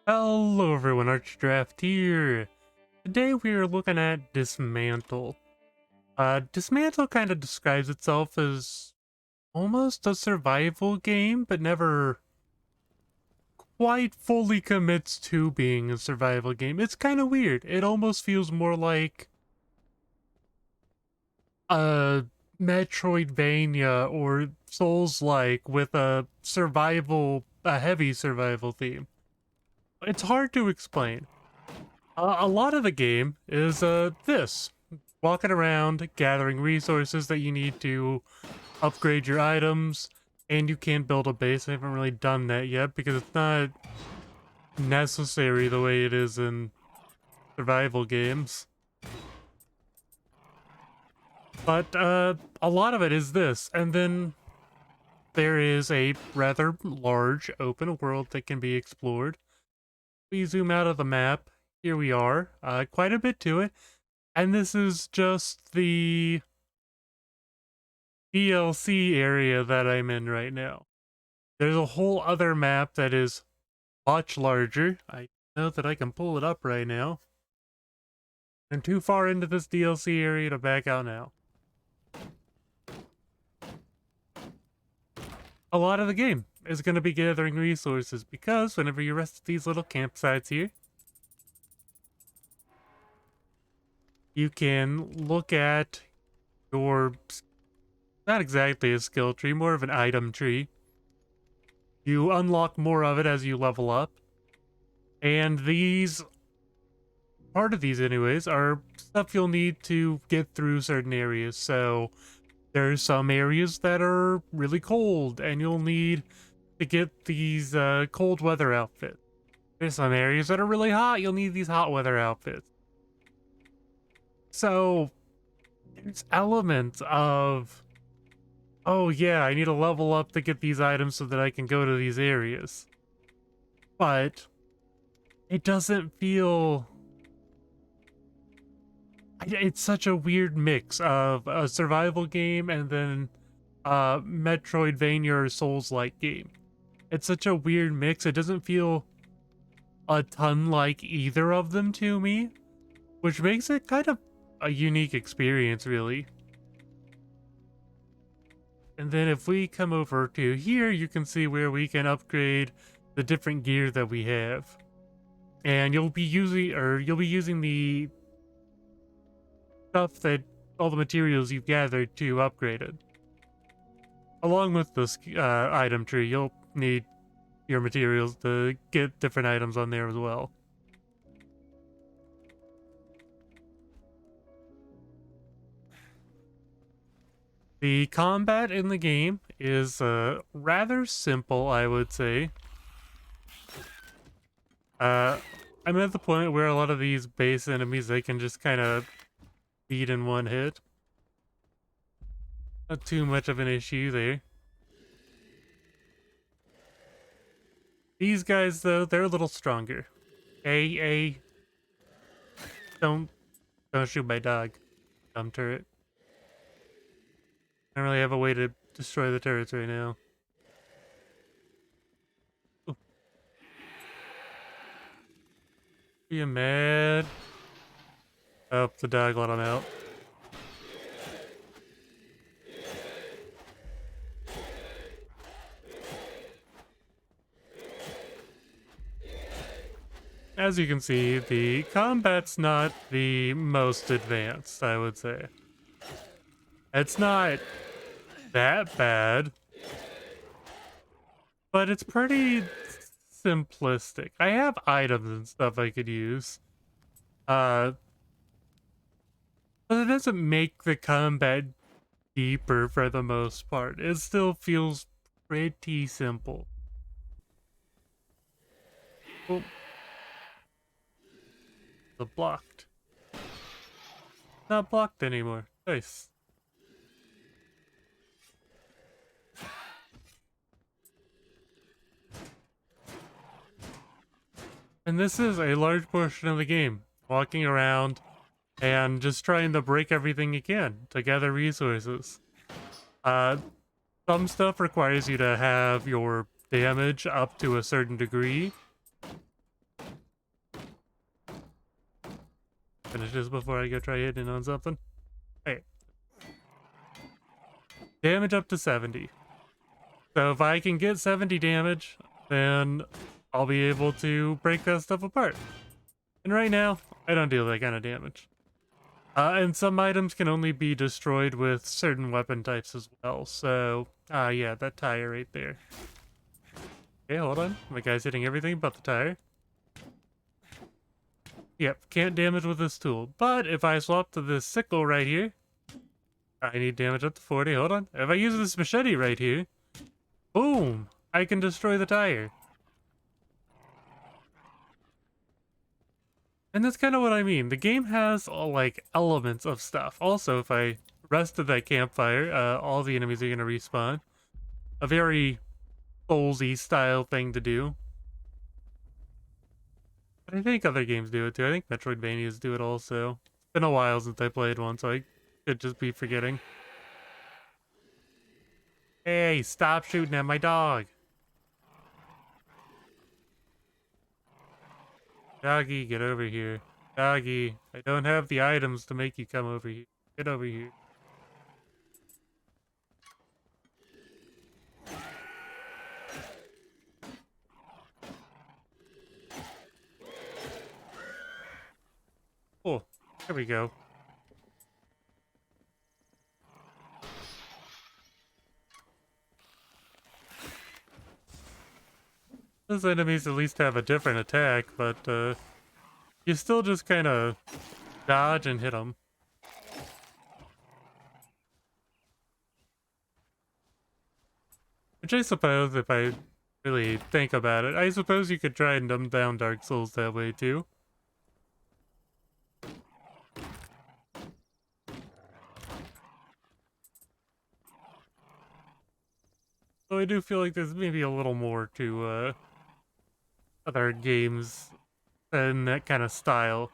Hello everyone, ArchDraft here. Today we are looking at Dysmantle. Dysmantle kind of describes itself as almost a survival game, but never quite fully commits to being a survival game. It's kind of weird. It almost feels more like a Metroidvania or Souls-like with a heavy survival theme. It's hard to explain. A lot of the game is this. Walking around, gathering resources that you need to upgrade your items, and you can build a base. I haven't really done that yet because it's not necessary the way it is in survival games. But a lot of it is this, and then there is a rather large open world that can be explored. We zoom out of the map. Here we are, quite a bit to it. And this is just the DLC area that I'm in right now. There's a whole other map that is much larger. I know that I can pull it up right now. I'm too far into this DLC area to back out now. A lot of the game is going to be gathering resources because whenever you rest at these little campsites here, you can look at your, not exactly a skill tree, more of an item tree. You unlock more of it as you level up. And part of these anyways, are stuff you'll need to get through certain areas. So there's some areas that are really cold and you'll need to get these cold weather outfits. There's some areas that are really hot, you'll need these hot weather outfits. So there's elements of, oh yeah, I need to level up to get these items so that I can go to these areas. But it doesn't feel... It's such a weird mix of a survival game and then a Metroidvania or Souls-like game. It's such a weird mix. It doesn't feel a ton like either of them to me, which makes it kind of a unique experience, really. And then if we come over to here, you can see where we can upgrade the different gear that we have. And you'll be using the stuff that all the materials you've gathered to upgrade it. Along with this item tree, you'll need your materials to get different items on there as well. The combat in the game is rather simple, I would say. I'm at the point where a lot of these base enemies they can just kind of beat in one hit. Not too much of an issue there. These guys, though, they're a little stronger. Don't shoot my dog, dumb turret. I don't really have a way to destroy the turrets right now. Ooh. Are you mad? Oh, the dog let him out. As you can see, the combat's not the most advanced, I would say. It's not that bad, but it's pretty simplistic. I have items and stuff I could use. But it doesn't make the combat deeper for the most part. It still feels pretty simple. Oh. The blocked. Not blocked anymore. Nice. And this is a large portion of the game. Walking around and just trying to break everything you can to gather resources. Some stuff requires you to have your damage up to a certain degree. finish this before I go try hitting on something. Okay. Damage up to 70. So if I can get 70 damage, then I'll be able to break that stuff apart. And right now, I don't deal that kind of damage. And some items can only be destroyed with certain weapon types as well. So, yeah, that tire right there. Okay, hold on. My guy's hitting everything but the tire. Yep, can't damage with this tool. But if I swap to this sickle right here, I need damage up to 40. Hold on. If I use this machete right here, boom, I can destroy the tire. And that's kind of what I mean. The game has like elements of stuff. Also, if I rest at that campfire, all the enemies are going to respawn. A very Soulsy style thing to do. But I think other games do it too. I think Metroidvanias do it also. It's been a while since I played one, so I could just be forgetting. Hey, stop shooting at my dog. Doggy, get over here. Doggy, I don't have the items to make you come over here. Get over here. Oh, there we go. Those enemies at least have a different attack, but you still just kind of dodge and hit them. Which I suppose, if I really think about it, I suppose you could try and dumb down Dark Souls that way too. So I do feel like there's maybe a little more to other games in that kind of style.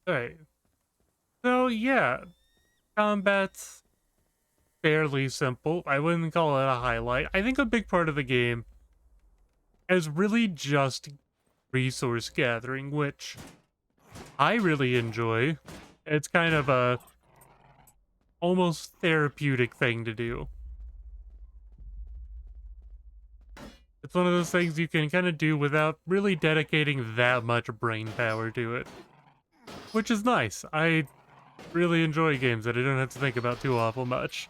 Alright. So yeah, combat's fairly simple. I wouldn't call it a highlight. I think a big part of the game is really just resource gathering, which I really enjoy. It's kind of a almost therapeutic thing to do. It's one of those things you can kind of do without really dedicating that much brain power to it. Which is nice. I really enjoy games that I don't have to think about too awful much.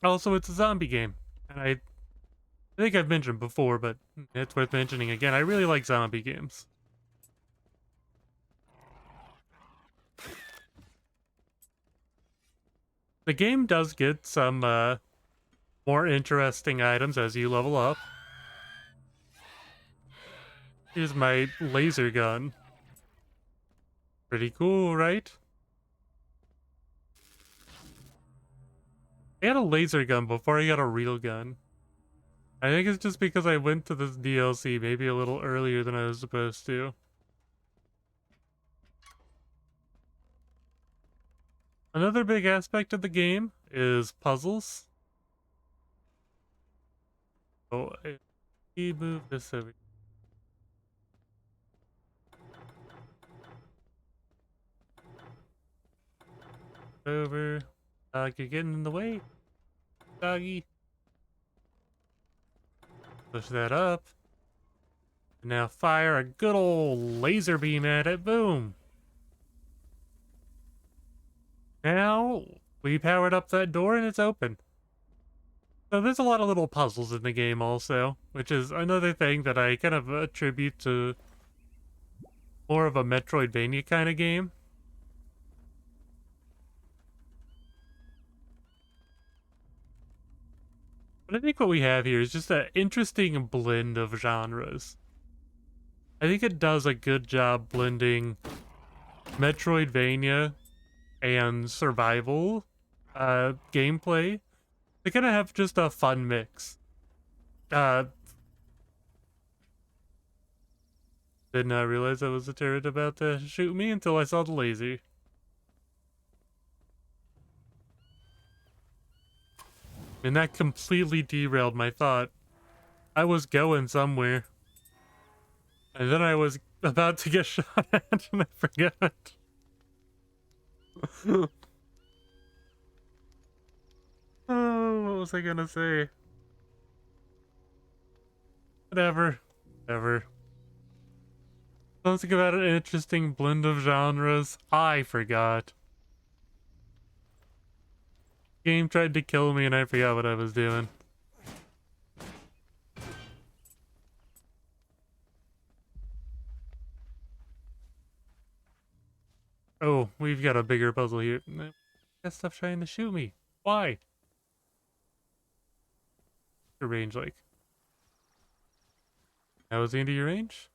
Also, it's a zombie game. And I think I've mentioned before, but it's worth mentioning again. I really like zombie games. The game does get some more interesting items as you level up. Here's my laser gun. Pretty cool, right? I had a laser gun before I got a real gun. I think it's just because I went to this DLC maybe a little earlier than I was supposed to. Another big aspect of the game is puzzles. Oh, if we move this over. Over. You're getting in the way, doggy. Push that up. And now fire a good old laser beam at it. Boom. Now we powered up that door and it's open. So there's a lot of little puzzles in the game also, which is another thing that I kind of attribute to more of a Metroidvania kind of game. But I think what we have here is just an interesting blend of genres. I think it does a good job blending Metroidvania and survival gameplay. They kind of have just a fun mix. Did not realize I was a turret about to shoot me until I saw the laser. And that completely derailed my thought. I was going somewhere. And then I was about to get shot at and I forgot. Oh, what was I gonna say? Whatever. Whatever. Something about an interesting blend of genres. I forgot. Game tried to kill me and I forgot what I was doing. Oh, we've got a bigger puzzle here. That stuff trying to shoot me. Why? Your range like. That was the end of your range?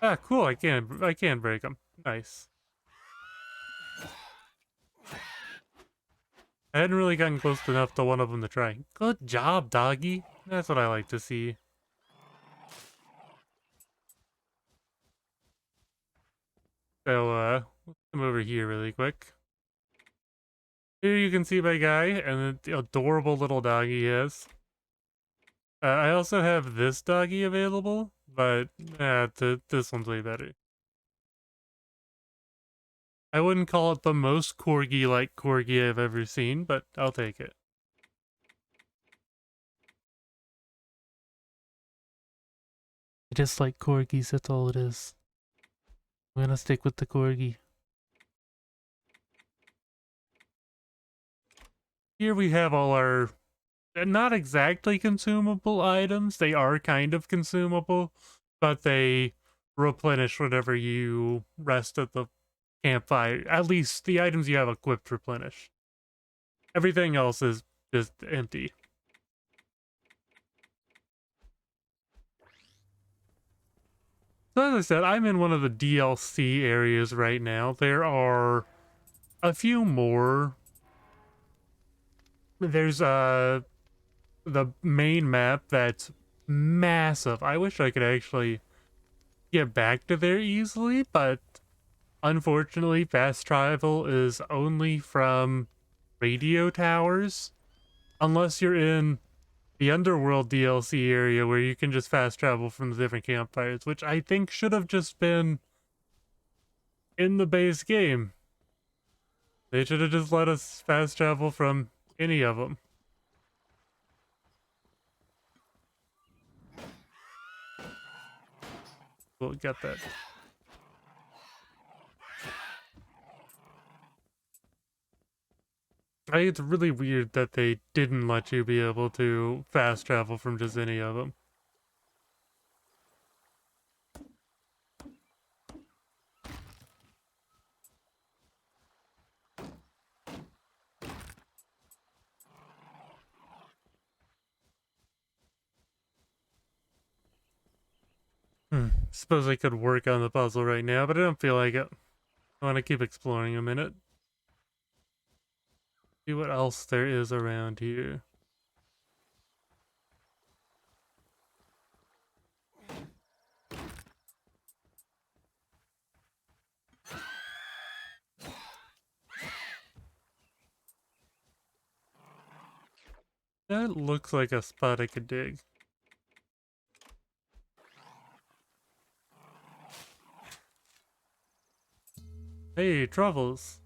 Ah, cool. I can break them. Nice. I hadn't really gotten close enough to one of them to try. Good job, doggy. That's what I like to see. So, let's come over here really quick. Here you can see my guy and the adorable little doggy he has. I also have this doggy available, but this one's way better. I wouldn't call it the most corgi-like corgi I've ever seen, but I'll take it. I just like corgis, that's all it is. I'm gonna stick with the corgi. Here we have all our not exactly consumable items. They are kind of consumable, but they replenish whatever you rest at the campfire. At least the items you have equipped replenish. Everything else is just empty. So as I said, I'm in one of the DLC areas right now. There are a few more. There's the main map that's massive. I wish I could actually get back to there easily, but unfortunately fast travel is only from radio towers. Unless you're in the Underworld DLC area where you can just fast travel from the different campfires, which I think should have just been in the base game. They should have just let us fast travel from any of them. We'll get that. I think it's really weird that they didn't let you be able to fast travel from just any of them. Suppose I could work on the puzzle right now, but I don't feel like it. I want to keep exploring a minute. See what else there is around here. That looks like a spot I could dig. Hey, Truffles.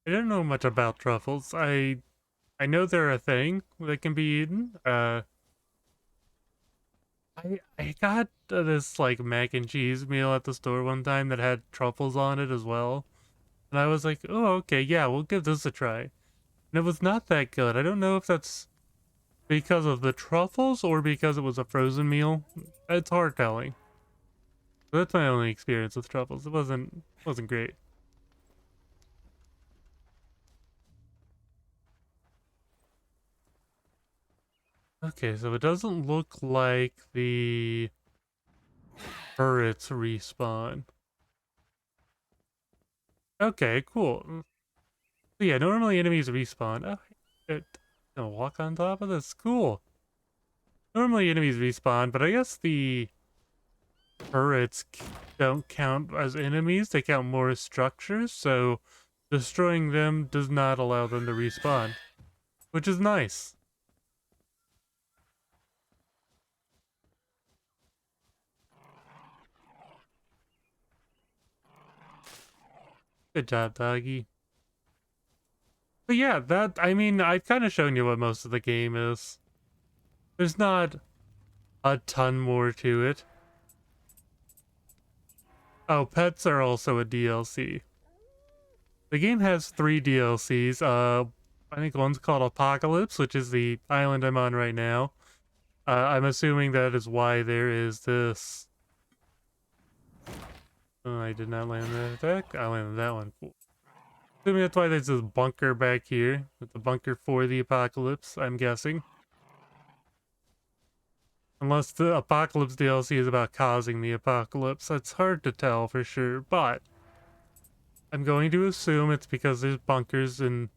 I don't know much about truffles. I know they're a thing that can be eaten. I got this like mac and cheese meal at the store one time that had truffles on it as well. And I was like, "Oh, okay, yeah, we'll give this a try." And it was not that good. I don't know if that's because of the truffles or because it was a frozen meal. It's hard telling. But that's my only experience with truffles. It wasn't great. Okay, so it doesn't look like the turrets respawn. Okay, cool. So yeah, normally enemies respawn. Oh, gonna walk on top of this. Cool. Normally enemies respawn, but I guess the turrets don't count as enemies. They count more as structures, so destroying them does not allow them to respawn, which is nice. Good job, doggy. But yeah, I mean, I've kind of shown you what most of the game is. There's not a ton more to it. Oh, pets are also a DLC. The game has 3 DLCs. I think one's called Apocalypse, which is the island I'm on right now. I'm assuming that is why there is this. Oh, I did not land that attack. I landed that one. Cool. Assuming that's why there's this bunker back here. It's a bunker for the apocalypse, I'm guessing. Unless the Apocalypse DLC is about causing the apocalypse. That's hard to tell for sure, but I'm going to assume it's because there's bunkers in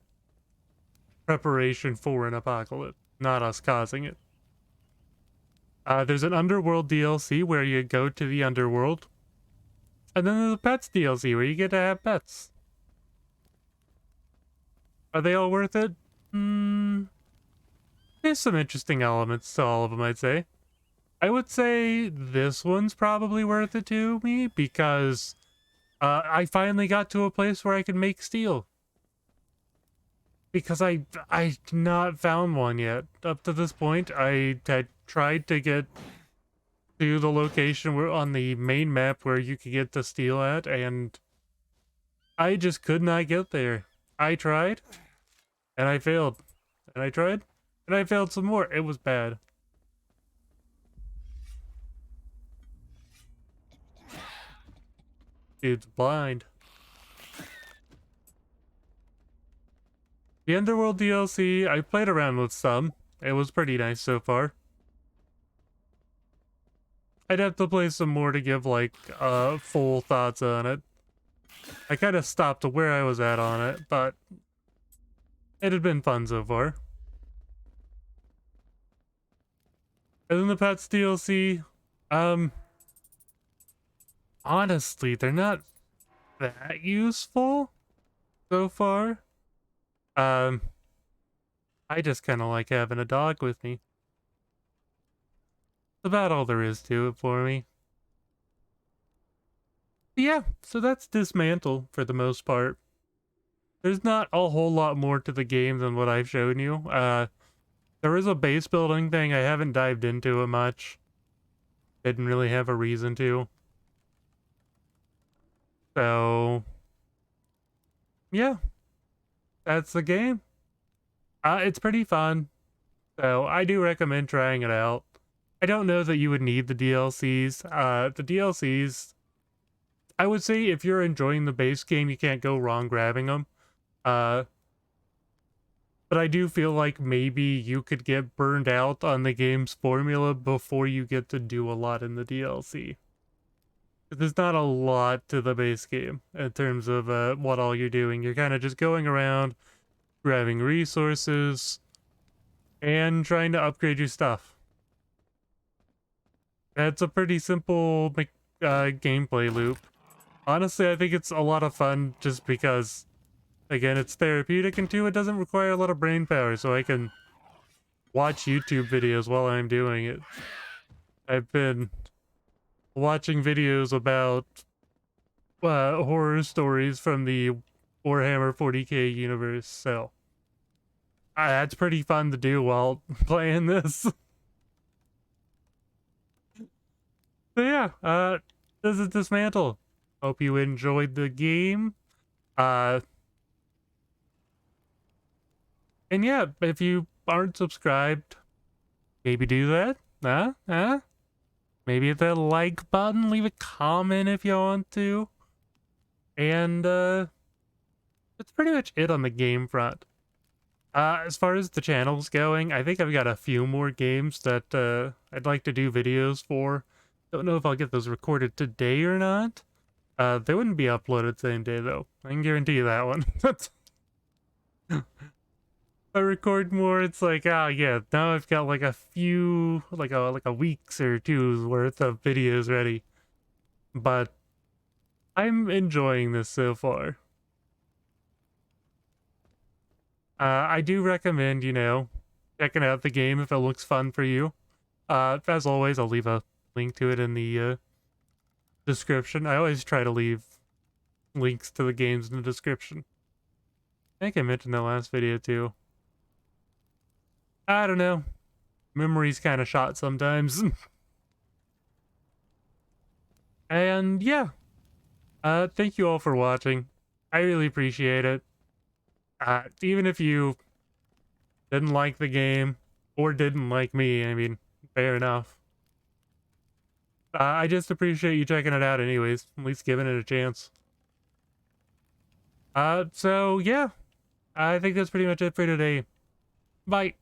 preparation for an apocalypse, not us causing it. There's an Underworld DLC where you go to the Underworld. And then there's a Pets DLC where you get to have pets. Are they all worth it? There's some interesting elements to all of them, I'd say. I would say this one's probably worth it to me because I finally got to a place where I can make steel. Because I not found one yet. Up to this point, I had tried to get to the location where on the main map where you could get the steel at, and I just could not get there. I tried, and I failed. And I tried, and I failed some more. It was bad. Dude's blind. The Underworld DLC, I played around with some. It was pretty nice so far. I'd have to play some more to give, like, full thoughts on it. I kind of stopped to where I was at on it, but it had been fun so far. And then the Pets DLC, honestly, they're not that useful so far. I just kind of like having a dog with me. That's about all there is to it for me. But yeah, so that's Dysmantle for the most part. There's not a whole lot more to the game than what I've shown you. There is a base building thing. I haven't dived into it much. Didn't really have a reason to. So, yeah, that's the game. It's pretty fun. So I do recommend trying it out. I don't know that you would need the DLCs. The DLCs, I would say if you're enjoying the base game, you can't go wrong grabbing them. But I do feel like maybe you could get burned out on the game's formula before you get to do a lot in the DLC. There's not a lot to the base game in terms of what all you're doing. You're kind of just going around, grabbing resources, and trying to upgrade your stuff. It's a pretty simple gameplay loop. Honestly, I think it's a lot of fun just because, again, it's therapeutic, and two, it doesn't require a lot of brain power, so I can watch YouTube videos while I'm doing it. I've been watching videos about horror stories from the Warhammer 40k universe, so that's pretty fun to do while playing this. So yeah, this is Dysmantle. Hope you enjoyed the game. And yeah, if you aren't subscribed, maybe do that. Maybe hit that like button, leave a comment if you want to. And that's pretty much it on the game front. As far as the channel's going, I think I've got a few more games that I'd like to do videos for. Don't know if I'll get those recorded today or not. They wouldn't be uploaded same day though. I can guarantee you that one. If I record more, it's like, ah, yeah, now I've got like a few, like a week's or two's worth of videos ready. But I'm enjoying this so far. I do recommend, checking out the game if it looks fun for you. As always, I'll leave a link to it in the description. I always try to leave links to the games in the description. I think I mentioned that last video too. I don't know. Memory's kind of shot sometimes. And yeah, thank you all for watching. I really appreciate it. Even if you didn't like the game or didn't like me, I mean, fair enough. I just appreciate you checking it out anyways, at least giving it a chance. So yeah, I think that's pretty much it for today. Bye.